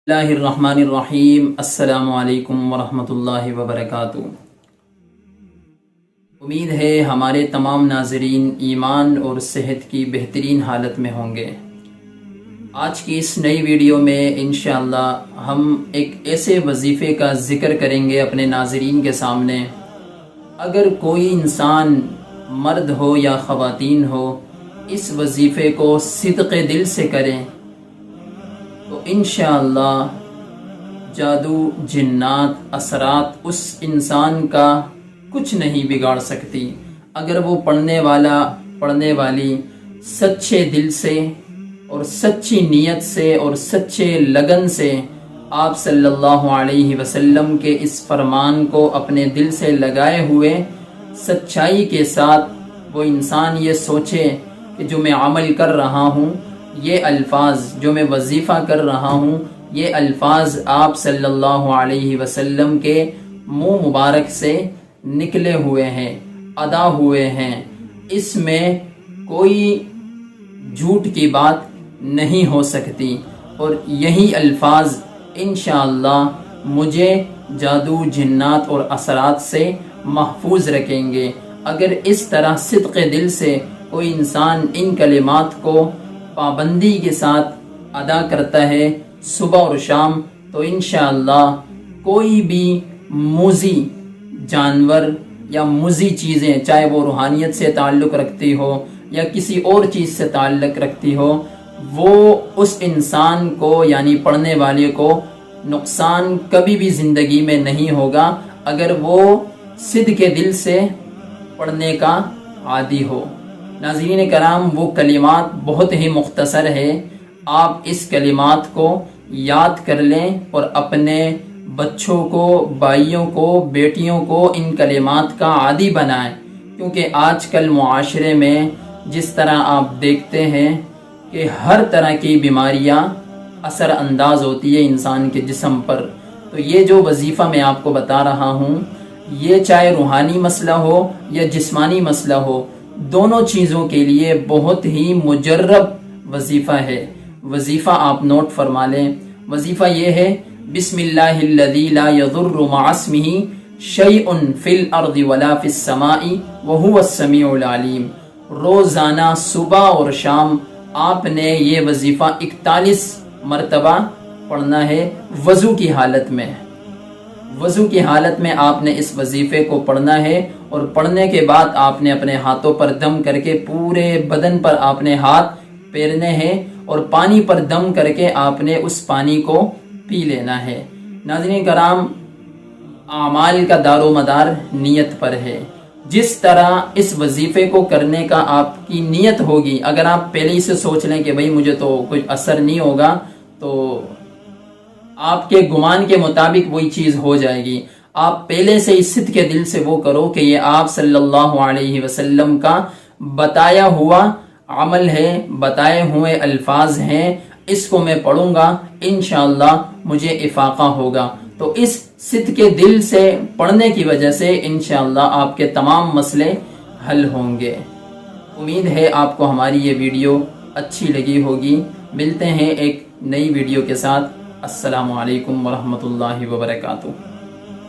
اللہ الرحمن الرحیم۔ السلام علیکم ورحمۃ اللہ وبرکاتہ۔ امید ہے ہمارے تمام ناظرین ایمان اور صحت کی بہترین حالت میں ہوں گے۔ آج کی اس نئی ویڈیو میں انشاءاللہ ہم ایک ایسے وظیفے کا ذکر کریں گے اپنے ناظرین کے سامنے۔ اگر کوئی انسان مرد ہو یا خواتین ہو اس وظیفے کو صدق دل سے کریں تو انشاءاللہ جادو، جنات، اثرات اس انسان کا کچھ نہیں بگاڑ سکتی۔ اگر وہ پڑھنے والی سچے دل سے اور سچی نیت سے اور سچے لگن سے آپ صلی اللہ علیہ وسلم کے اس فرمان کو اپنے دل سے لگائے ہوئے سچائی کے ساتھ وہ انسان یہ سوچے کہ جو میں عمل کر رہا ہوں، یہ الفاظ جو میں وظیفہ کر رہا ہوں، یہ الفاظ آپ صلی اللہ علیہ وسلم کے منہ مبارک سے نکلے ہوئے ہیں، ادا ہوئے ہیں، اس میں کوئی جھوٹ کی بات نہیں ہو سکتی، اور یہی الفاظ انشاءاللہ مجھے جادو، جنات اور اثرات سے محفوظ رکھیں گے۔ اگر اس طرح صدق دل سے کوئی انسان ان کلمات کو پابندی کے ساتھ ادا کرتا ہے صبح اور شام، تو انشاءاللہ کوئی بھی موذی جانور یا موذی چیزیں، چاہے وہ روحانیت سے تعلق رکھتی ہو یا کسی اور چیز سے تعلق رکھتی ہو، وہ اس انسان کو یعنی پڑھنے والے کو نقصان کبھی بھی زندگی میں نہیں ہوگا، اگر وہ صدق دل سے پڑھنے کا عادی ہو۔ ناظرین کرام، وہ کلمات بہت ہی مختصر ہے، آپ اس کلمات کو یاد کر لیں اور اپنے بچوں کو، بھائیوں کو، بیٹیوں کو ان کلمات کا عادی بنائیں، کیونکہ آج کل معاشرے میں جس طرح آپ دیکھتے ہیں کہ ہر طرح کی بیماریاں اثر انداز ہوتی ہے انسان کے جسم پر، تو یہ جو وظیفہ میں آپ کو بتا رہا ہوں، یہ چاہے روحانی مسئلہ ہو یا جسمانی مسئلہ ہو، دونوں چیزوں کے لیے بہت ہی مجرب وظیفہ ہے۔ وظیفہ آپ نوٹ فرما لیں۔ وظیفہ یہ ہے: بسم اللہ الذی لا یضر مع اسمہ شیء فی الارض ولا فی السماء وہو السمیع العلیم۔ روزانہ صبح اور شام آپ نے یہ وظیفہ 41 مرتبہ پڑھنا ہے، وضو کی حالت میں۔ وضو کی حالت میں آپ نے اس وظیفے کو پڑھنا ہے، اور پڑھنے کے بعد آپ نے اپنے ہاتھوں پر دم کر کے پورے بدن پر آپ نے ہاتھ پھیرنے ہیں، اور پانی پر دم کر کے آپ نے اس پانی کو پی لینا ہے۔ ناظرین کرام، اعمال کا دار و مدار نیت پر ہے۔ جس طرح اس وظیفے کو کرنے کا آپ کی نیت ہوگی، اگر آپ پہلے ہی سے سوچ لیں کہ بھئی مجھے تو کچھ اثر نہیں ہوگا، تو آپ کے گمان کے مطابق وہی چیز ہو جائے گی۔ آپ پہلے سے ہی صدق کے دل سے وہ کرو کہ یہ آپ صلی اللہ علیہ وسلم کا بتایا ہوا عمل ہے، بتائے ہوئے الفاظ ہیں، اس کو میں پڑھوں گا، انشاءاللہ مجھے افاقہ ہوگا۔ تو اس صدق کے دل سے پڑھنے کی وجہ سے انشاءاللہ آپ کے تمام مسئلے حل ہوں گے۔ امید ہے آپ کو ہماری یہ ویڈیو اچھی لگی ہوگی۔ ملتے ہیں ایک نئی ویڈیو کے ساتھ۔ السلام علیکم ورحمۃ اللہ وبرکاتہ۔